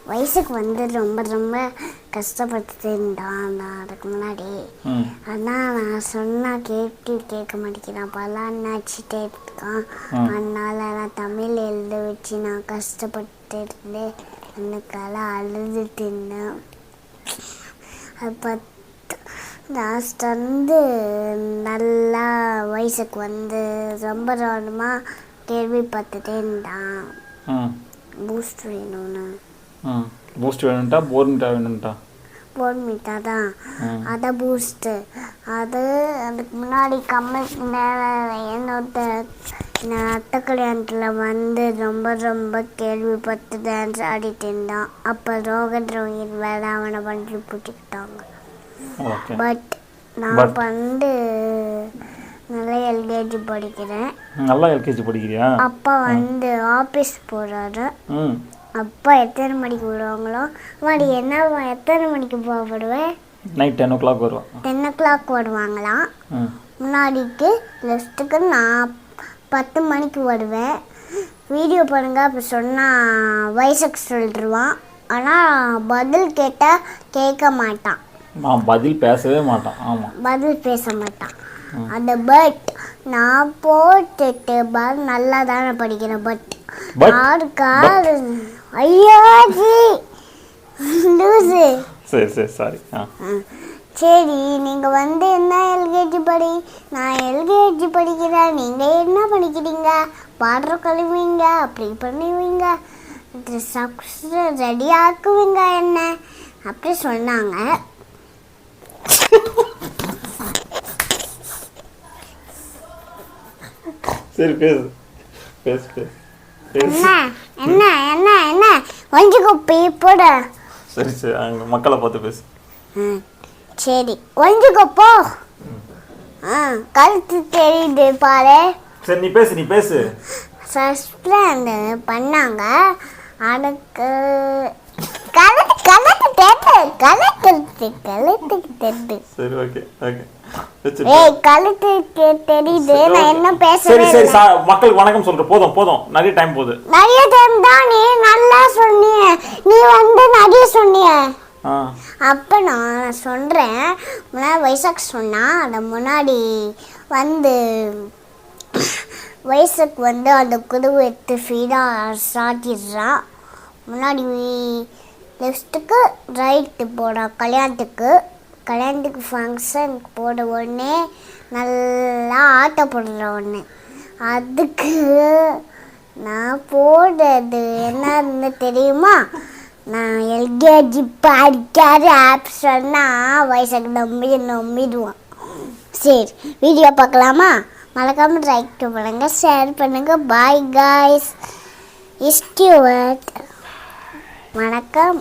வயசுக்கு வந்து ரொம்ப ரொம்ப கஷ்டப்பட்டுட்டான் அதுக்கு முன்னாடி. ஆனால் நான் சொன்னால் கேட்க மாட்டேங்கிறான், பலான்னு அடிச்சுட்டே இருக்கான். அதனால் நான் தமிழ் எழுத வச்சு நான் கஷ்டப்பட்டு இருந்தேன். எனக்கால அழுதுட்டு இருந்தேன். அது பார்த்து லாஸ்ட் வந்து நல்லா வயசுக்கு வந்து ரொம்ப ரோடமாக கேள்விப்பட்டுட்டே இருந்தான். பூஸ்ட் வேணும்னு. பூஸ்ட் வேணும்ட்டா போர்மிட்டா வேணும்ட்டா? போர்மிட்டா தான். அதை பூஸ்ட்டு அது அதுக்கு முன்னாடி என்னோட அத்தை கல்யாணத்தில் வந்து ரொம்ப ரொம்ப கேள்விப்பட்டு டான்ஸ் ஆடிட்டு இருந்தான். அப்போ ரோகன் ரோஹித் வேற அவனை பண்ணி போட்டுக்கிட்டாங்க. பட் நான் வந்து நல்லா எல்கேஜி படிக்கிறேன். நல்லா எல்கேஜி படிக்கிறியா? அப்பா வந்து ஆஃபீஸ் போகிறாரு. அப்பா எத்தனை மணிக்கு விடுவாங்களோ மாடி என்ன எத்தனை மணிக்கு போகப்படுவேன்? நைட் 10 o'clock வருவான். 10 o'clock வருவாங்களாம். முன்னாடிக்கு லெஃப்ட்டுக்கு நான் 10 மணிக்கு வருவேன். வீடியோ பண்ணுங்க அப்படி சொன்னால் வயசுக்கு சொல்லிடுவான். ஆனால் பதில் கேட்டால் கேட்க மாட்டான். நான் பதில் பேசவே மாட்டான். ஆமாம், பதில் பேச மாட்டான். அந்த பட் நான் போட்டுட்டு பார் நல்லா தானே படிக்கிறேன். பட் யாருக்காரு ஐயோஜி லூசு. சரி சாரி. சரி, நீங்கள் வந்து என்ன எல்கேஜி நான் எல்கேஜி படிக்கிறேன். நீங்கள் என்ன படிக்கிறீங்க? பாடுற கழுவீங்க, அப்படி பண்ணுவீங்க, ரெடி ஆக்குவீங்க என்ன அப்படி சொன்னாங்க. சரி பேசு பேசு பேசு. என்ன என்ன என்ன என்ன ஒழிஞ்சுக்கோ போட. சரி அங்கே மக்களை பார்த்து பேசு. சரி ஒழிஞ்சுக்கோ போ. கழுத்து தெரியுது பாரு. சரி நீ பேசு. சஸ்பெண்ட் பண்ணாங்க. அதுக்கு சரி ஓகே. கழுத்து தெரியுது. நான் என்ன சரி மக்களுக்கு வணக்கம் சொல்றேன். போதும் நிறைய டைம் போகுது. நிறைய டைம் தான். நீ நல்லா சொன்னிய. நீ வந்து நிறைய சொன்னிய. அப்போ நான் சொல்கிறேன். முன்னாடி வயசுக்கு சொன்னால் அதை முன்னாடி வந்து வயசுக்கு வந்து அந்த குதுவை எடுத்து ஃபீடாக சாட்டிடுறான். முன்னாடி லெஃப்ட்டுக்கு ரைட்டு போட கல்யாணத்துக்கு ஃபங்க்ஷனுக்கு போட உடனே நல்லா ஆட்ட போடுற ஒன்று. அதுக்கு நான் போடுறது என்னன்னு தெரியுமா? நான் எல்கேஜி படிக்காத ஆப் சொன்னால் வயசுக்கு நம்பிடுவான். சரி வீடியோ பார்க்கலாமா? மறக்காமல் லைக் பண்ணுங்கள், ஷேர் பண்ணுங்கள். Bye guys. இஸ்டியூவர்ட் வணக்கம்.